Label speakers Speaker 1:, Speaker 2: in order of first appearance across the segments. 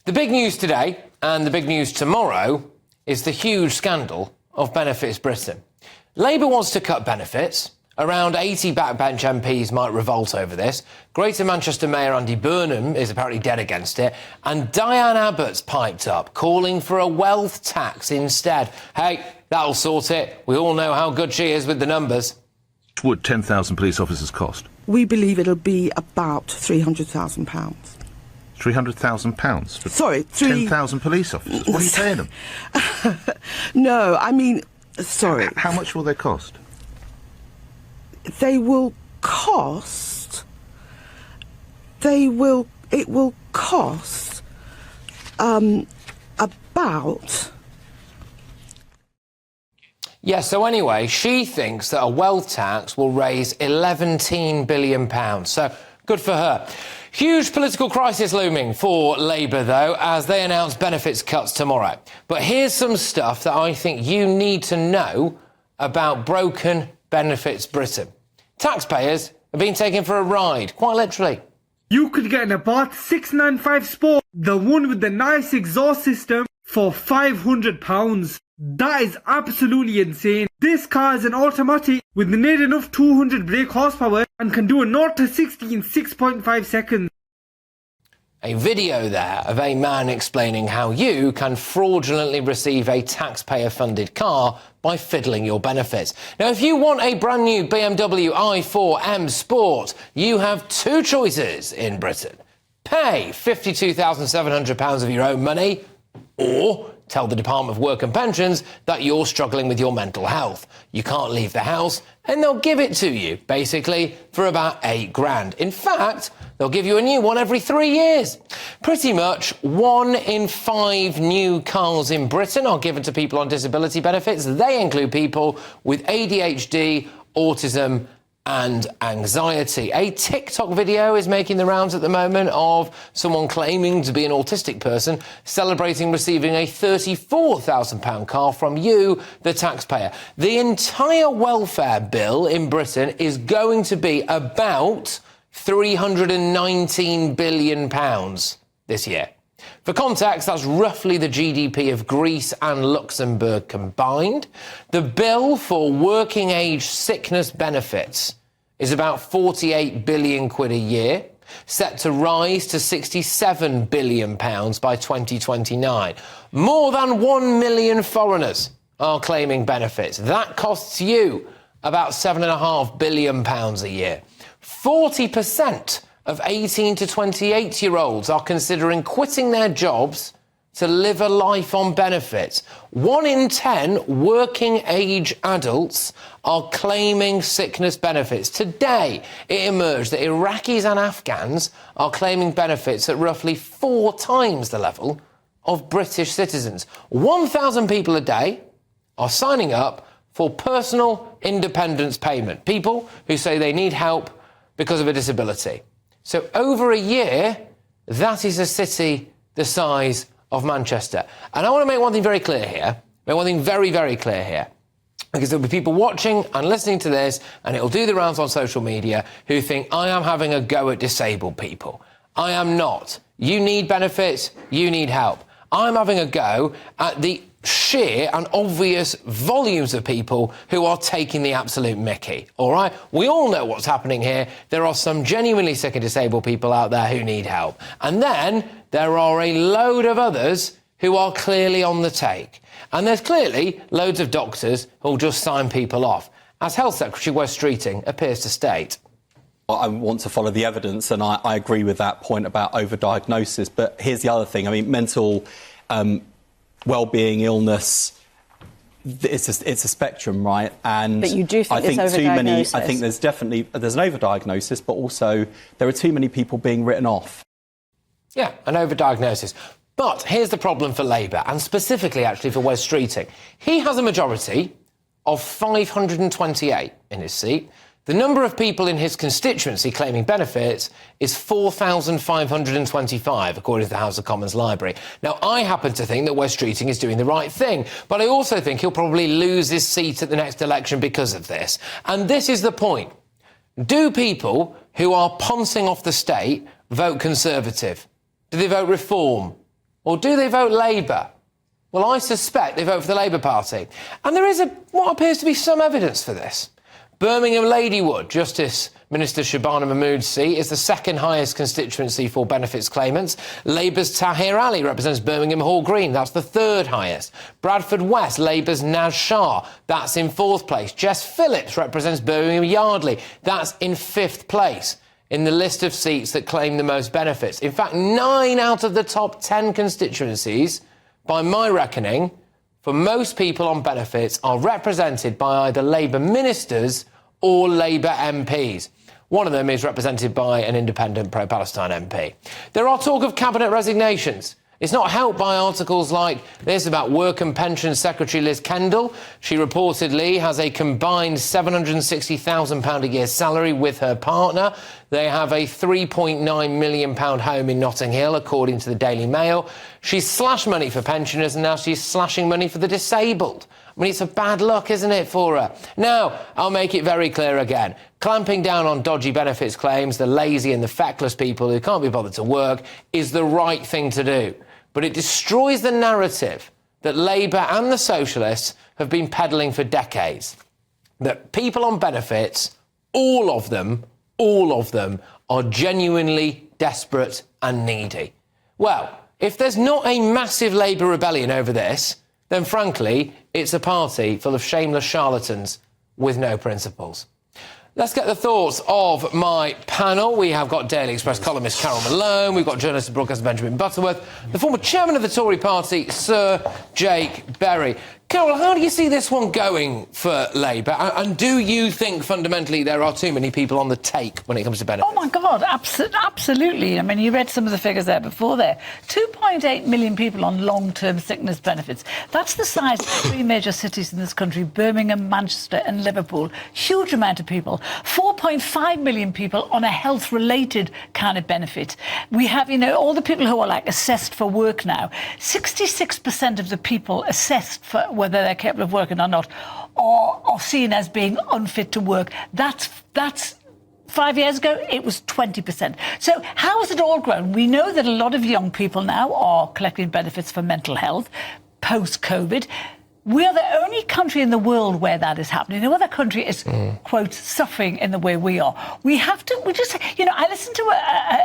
Speaker 1: The big news today and the big news tomorrow is the huge scandal of Benefits Britain. Labour wants to cut benefits. Around 80 backbench MPs might revolt over this. Greater Manchester Mayor Andy Burnham is apparently dead against it. And Diane Abbott's piped up, calling for a wealth tax instead. Hey, that'll sort it. We all know how good she is with the numbers.
Speaker 2: Would 10,000 police officers cost?
Speaker 3: We believe it'll be about £300,000.
Speaker 2: £300,000 for
Speaker 3: Sorry,
Speaker 2: 10,000 police officers? What are you paying them?
Speaker 3: No, I mean, sorry.
Speaker 2: How much will they cost?
Speaker 3: It will cost about...
Speaker 1: Yeah, so anyway, she thinks that a wealth tax will raise £11 billion. So good for her. Huge political crisis looming for Labour, though, as they announce benefits cuts tomorrow. But here's some stuff that I think you need to know about broken Benefits Britain. Taxpayers have been taken for a ride, quite literally.
Speaker 4: You could get an Abarth 695 Sport, the one with the nice exhaust system, for £500. That is absolutely insane. This car is an automatic with near enough 200 brake horsepower and can do a 0 to 60 in 6.5 seconds.
Speaker 1: A video there of a man explaining how you can fraudulently receive a taxpayer-funded car by fiddling your benefits. Now, if you want a brand new BMW i4 Sport, you have two choices in Britain. Pay £52,700 of your own money, or tell the Department of Work and Pensions that you're struggling with your mental health. You can't leave the house, and they'll give it to you, basically, for about £8,000. In fact, they'll give you a new one every 3 years. Pretty much 1 in 5 new cars in Britain are given to people on disability benefits. They include people with ADHD, autism, and anxiety. A TikTok video is making the rounds at the moment of someone claiming to be an autistic person celebrating receiving a £34,000 car from you, the taxpayer. The entire welfare bill in Britain is going to be about £319 billion this year. For context, that's roughly the GDP of Greece and Luxembourg combined. The bill for working age sickness benefits is about 48 billion quid a year, set to rise to 67 billion pounds by 2029. More than 1 million foreigners are claiming benefits. That costs you about £7.5 billion a year. 40% of 18 to 28-year-olds are considering quitting their jobs to live a life on benefits. 1 in 10 working-age adults are claiming sickness benefits. Today, it emerged that Iraqis and Afghans are claiming benefits at roughly 4 times the level of British citizens. 1,000 people a day are signing up for personal independence payment. People who say they need help because of a disability. So over a year, that is a city the size of Manchester. And I want to make one thing very clear here. Make one thing very, very clear here. Because there'll be people watching and listening to this, and it'll do the rounds on social media, who think I am having a go at disabled people. I am not. You need benefits, you need help. I'm having a go at the sheer and obvious volumes of people who are taking the absolute mickey, all right? We all know what's happening here. There are some genuinely sick and disabled people out there who need help. And then there are a load of others who are clearly on the take. And there's clearly loads of doctors who'll just sign people off, as Health Secretary Wes Streeting appears to state.
Speaker 5: I want to follow the evidence, and I agree with that point about overdiagnosis. But here's the other thing. I mean, mental well-being, illness, it's a spectrum, right? And
Speaker 6: but you do think
Speaker 5: I think
Speaker 6: there's
Speaker 5: too many.
Speaker 6: overdiagnosis?
Speaker 5: I think there's an overdiagnosis, but also there are too many people being written off.
Speaker 1: Yeah, an overdiagnosis. But here's the problem for Labour, and specifically, actually, for Wes Streeting. He has a majority of 528 in his seat. The number of people in his constituency claiming benefits is 4,525, according to the House of Commons Library. Now, I happen to think that Wes Streeting is doing the right thing, but I also think he'll probably lose his seat at the next election because of this. And this is the point. Do people who are pouncing off the state vote Conservative? Do they vote Reform? or do they vote Labour? Well, I suspect they vote for the Labour Party. And there is what appears to be some evidence for this. Birmingham Ladywood, Justice Minister Shabana Mahmood's seat, is the second highest constituency for benefits claimants. Labour's Tahir Ali represents Birmingham Hall Green. That's the third highest. Bradford West, Labour's Naz Shah. That's in fourth place. Jess Phillips represents Birmingham Yardley. That's in fifth place in the list of seats that claim the most benefits. In fact, 9 out of the top 10 constituencies, by my reckoning, for most people on benefits are represented by either Labour ministers or Labour MPs. One of them is represented by an independent pro-Palestine MP. There are talk of cabinet resignations. It's not helped by articles like this about Work and Pensions Secretary Liz Kendall. She reportedly has a combined £760,000 a year salary with her partner. They have a £3.9 million home in Notting Hill, according to the Daily Mail. She's slashed money for pensioners and now she's slashing money for the disabled. I mean, it's a bad luck, isn't it, for her? Now, I'll make it very clear again. Clamping down on dodgy benefits claims, the lazy and the feckless people who can't be bothered to work, is the right thing to do. But it destroys the narrative that Labour and the Socialists have been peddling for decades. That people on benefits, all of them, are genuinely desperate and needy. Well, if there's not a massive Labour rebellion over this, then frankly, it's a party full of shameless charlatans with no principles. Let's get the thoughts of my panel. We have got Daily Express columnist Carol Malone, we've got journalist and broadcaster Benjamin Butterworth, the former chairman of the Tory party, Sir Jake Berry. Carol, how do you see this one going for Labour? And do you think, fundamentally, there are too many people on the take when it comes to benefits?
Speaker 6: Oh, my God, absolutely. I mean, you read some of the figures there before there. 2.8 million people on long-term sickness benefits. That's the size of 3 major cities in this country, Birmingham, Manchester and Liverpool. Huge amount of people. 4.5 million people on a health-related kind of benefit. We have, all the people who are, assessed for work now. 66% of the people assessed for whether they're capable of working or not, are seen as being unfit to work. That's 5 years ago, it was 20%. So how has it all grown? We know that a lot of young people now are collecting benefits for mental health post-COVID. We are the only country in the world where that is happening. No other country is, quote, suffering in the way we are. I listened to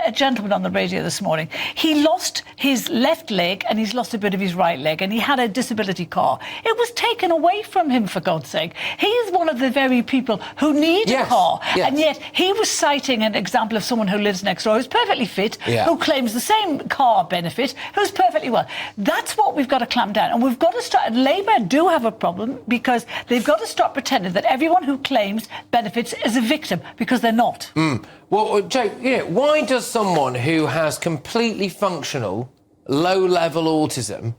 Speaker 6: a gentleman on the radio this morning. He lost his left leg and he's lost a bit of his right leg and he had a disability car. It was taken away from him, for God's sake. He is one of the very people who need a car. Yes. And yet he was citing an example of someone who lives next door who's perfectly fit, who claims the same car benefit, who's perfectly well. That's what we've got to clamp down. And we've got to start... Labour do have a problem because they've got to stop pretending that everyone who claims benefits is a victim, because they're not.
Speaker 1: Well, Jake, why does someone who has completely functional, low-level autism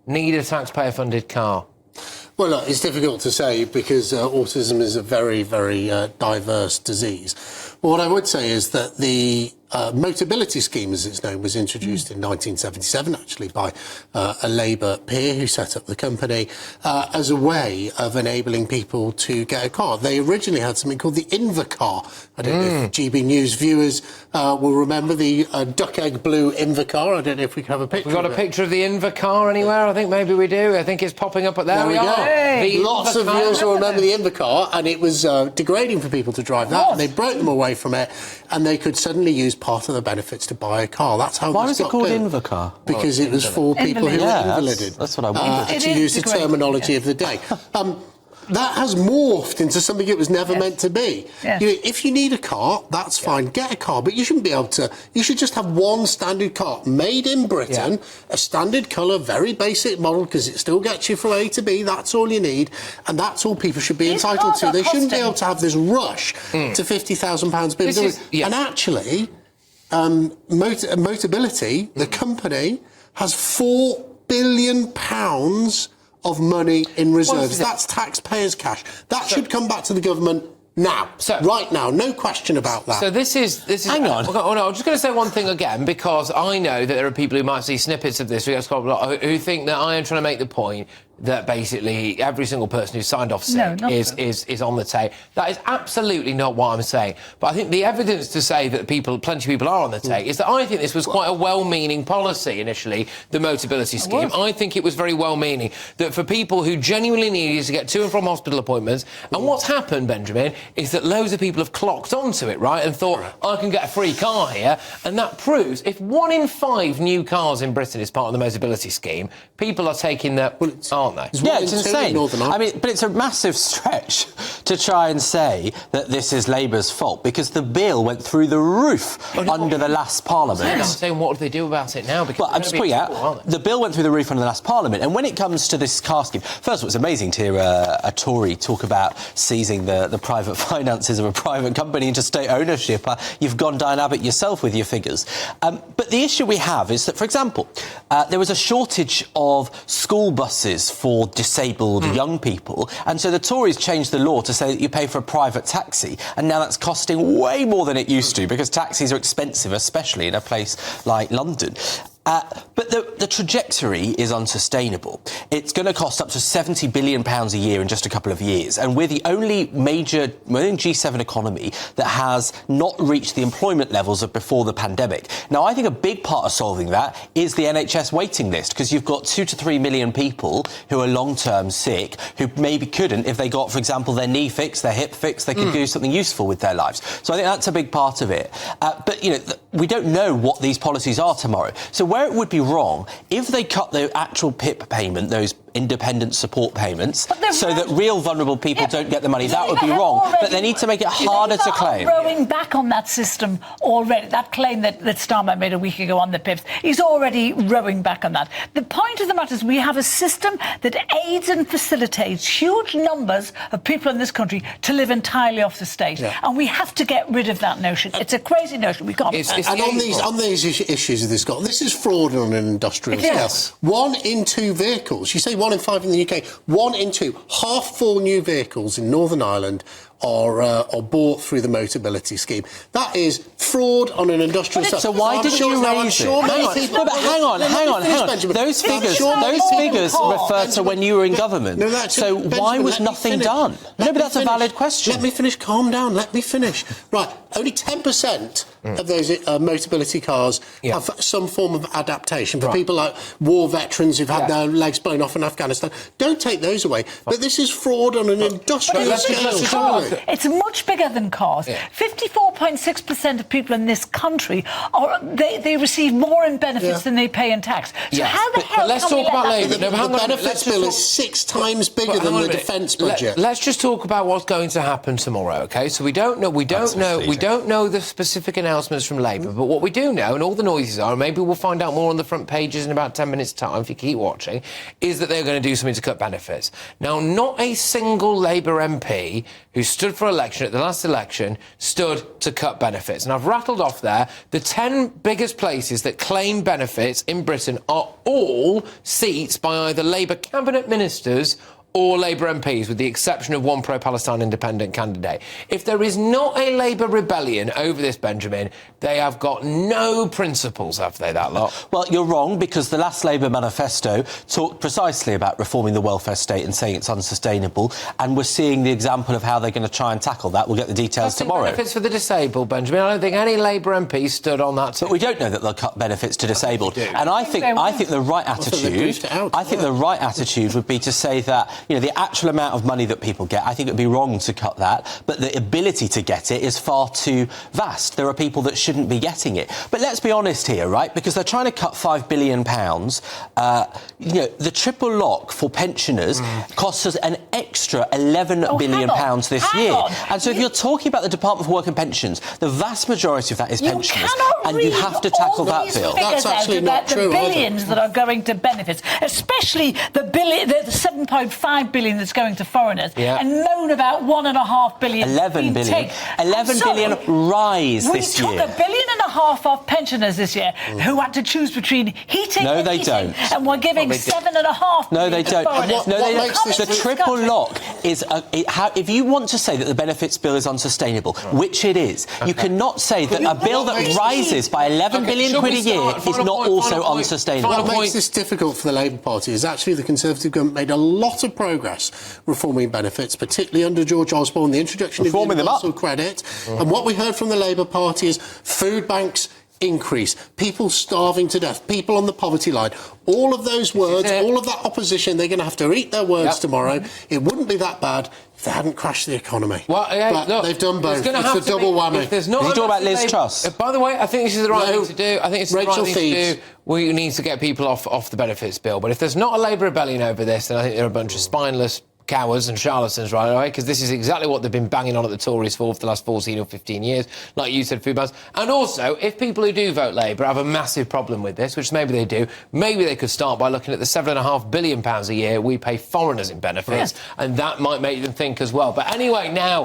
Speaker 1: need a taxpayer-funded car?
Speaker 7: Well, look, it's difficult to say because autism is a very, very diverse disease. Well, what I would say is that the Motability Scheme, as it's known, was introduced in 1977, actually, by a Labour peer who set up the company as a way of enabling people to get a car. They originally had something called the Invacar. I don't know if GB News viewers will remember the duck egg blue Invacar. I don't know if we can have a picture.
Speaker 1: We've got a picture of the Invacar anywhere? I think maybe we do. I think it's popping up at there.
Speaker 7: There we go.
Speaker 1: Hey.
Speaker 7: Lots of viewers will remember the Invacar, and it was degrading for people to drive that. And they broke them away from it, and they could suddenly use part of the benefits to buy a car. That's how.
Speaker 5: Why was it called Invacar?
Speaker 7: Because it was for people who were invalided.
Speaker 5: That's what I wondered.
Speaker 7: To use the terminology of the day. That has morphed into something it was never meant to be.
Speaker 6: Yes.
Speaker 7: If you need a car, that's fine. Get a car, but you shouldn't be able to. You should just have one standard car made in Britain, a standard colour, very basic model, because it still gets you from A to B. That's all you need, and that's all people should be entitled to. They shouldn't be able to have this rush to £50,000. And actually, Motability, the company, has £4 billion of money in reserves. That's taxpayers' cash. That should come back to the government now. Right now. No question about that.
Speaker 1: So this is...
Speaker 5: Hang on.
Speaker 1: Oh, no, I'm just going to say one thing again, because I know that there are people who might see snippets of this who think that I am trying to make the point that basically every single person who signed off sick
Speaker 6: No, not true.
Speaker 1: is on the take. That is absolutely not what I'm saying. But I think the evidence to say that plenty of people are on the take is that I think this was quite a well-meaning policy initially, the Motability scheme. I think it was very well-meaning that for people who genuinely needed to get to and from hospital appointments, and what's happened, Benjamin, is that loads of people have clocked onto it, right, and thought, I can get a free car here, and that proves if 1 in 5 new cars in Britain is part of the Motability scheme, people are taking that, aren't they?
Speaker 5: Yeah, it's insane. I mean, but it's a massive stretch to try and say that this is Labour's fault, because the bill went through the roof under the last Parliament.
Speaker 1: I'm saying, what do they do about it now? Because
Speaker 5: well, I'm just pointing out, the bill went through the roof under the last Parliament, and when it comes to this car scheme, first of all, it's amazing to hear a Tory talk about seizing the private finances of a private company into state ownership. You've gone down Abbott yourself with your figures. But the issue we have is that, for example, there was a shortage of school buses for disabled young people, and so the Tories changed the law to say that you pay for a private taxi, and now that's costing way more than it used to, because taxis are expensive, especially in a place like London. But the trajectory is unsustainable. It's going to cost up to £70 billion a year in just a couple of years, and we're the only major G7 economy that has not reached the employment levels of before the pandemic. Now, I think a big part of solving that is the NHS waiting list, because you've got 2 to 3 million people who are long-term sick, who maybe couldn't, if they got, for example, their knee fixed, their hip fixed, they could do something useful with their lives. So I think that's a big part of it. But, you know, we don't know what these policies are tomorrow. So where it would be wrong, if they cut the actual PIP payment, those independent support payments, so that real vulnerable people don't get the money, that would be wrong. But they need to make it harder to claim.
Speaker 6: Rowing back on that system already. That claim that Starmer made a week ago on the PIPs, he's already rowing back on that. The point of the matter is we have a system that aids and facilitates huge numbers of people in this country to live entirely off the state. And we have to get rid of that notion. It's a crazy notion. We can't...
Speaker 7: And on these issues of this, this is fraud on an industrial scale. 1 in 2 vehicles, you say 1 in 5 in the UK, 1 in 2, half full new vehicles in Northern Ireland are bought through the Motability scheme. That is fraud on an industrial scale.
Speaker 5: So why didn't you raise it? Hang on. Those figures refer to when you were in government. So why was nothing done? No, but that's a valid question.
Speaker 7: Let me finish. Calm down. Let me finish. Right. Only 10% of those Motability cars have some form of adaptation for people like war veterans who've had their legs blown off in Afghanistan. Don't take those away. But this is fraud on an industrial scale.
Speaker 6: It's much bigger than cars. 54.6% of people in this country they receive more in benefits than they pay in tax. So how the hell
Speaker 1: let's talk about Labour.
Speaker 7: The benefits bill is 6 times bigger than the defence budget.
Speaker 1: Let's just talk about what's going to happen tomorrow, OK? So we don't know the specific announcements from Labour, but what we do know, and all the noises are, and maybe we'll find out more on the front pages in about 10 minutes' time if you keep watching, is that they're going to do something to cut benefits. Now, not a single Labour MP who stood for election at the last election stood to cut benefits. And I've rattled off there the 10 biggest places that claim benefits in Britain are all seats by either Labour cabinet ministers or Labour MPs, with the exception of one pro-Palestine independent candidate. If there is not a Labour rebellion over this, Benjamin, they have got no principles, have they, that lot?
Speaker 5: Well, you're wrong, because the last Labour manifesto talked precisely about reforming the welfare state and saying it's unsustainable, and we're seeing the example of how they're going to try and tackle that. We'll get the details tomorrow.
Speaker 1: Benefits for the disabled, Benjamin. I don't think any Labour MP stood on that.
Speaker 5: But we don't know that they'll cut benefits to disabled. And I think the right attitude would be to say that, you know, the actual amount of money that people get, I think it would be wrong to cut that, but the ability to get it is far too vast. There are people that shouldn't be getting it. But let's be honest here, right? Because they're trying to cut £5 billion. You know, the triple lock for pensioners costs us an extra £11 billion this year. And so if you're talking about the Department for Work and Pensions, the vast majority of that is pensioners, and you have to tackle that bill.
Speaker 7: That's actually not true.
Speaker 6: The billions that are going to benefits, especially the 7.5 billion that's going to foreigners, and moan about $1.5 billion.
Speaker 5: 11 billion. 11 billion rise this year.
Speaker 6: We took $1.5 billion off pensioners this year who had to choose between heating and heating, and we're giving $7.5 billion.
Speaker 5: No, they don't.
Speaker 6: The
Speaker 5: triple lock is if you want to say that the benefits bill is unsustainable, which it is, you cannot say that a bill that rises
Speaker 8: taxes by 11 billion quid a year is not also unsustainable.
Speaker 7: What makes this difficult for the Labour Party is actually the Conservative government made a lot of progress reforming benefits, particularly under George Osborne, the introduction of universal credit. And what we heard from the Labour Party is food banks increase, people starving to death, people on the poverty line. All of those words, all of that opposition, they're going to have to eat their words tomorrow. It wouldn't be that bad if they hadn't crashed the economy. Well, but look, they've done both. It's a double whammy.
Speaker 8: Did you talk about Liz Truss?
Speaker 1: By the way, I think this is the right thing to do. I think it's the right thing to do. We need to get people off the benefits bill. But if there's not a Labour rebellion over this, then I think there are a bunch of spineless cowards and charlatans, right away, because this is exactly what they've been banging on at the Tories for the last 14 or 15 years, like you said, food bans. And also, if people who do vote Labour have a massive problem with this, which maybe they do, maybe they could start by looking at the £7.5 billion a year we pay foreigners in benefits, and that might make them think as well. But anyway, now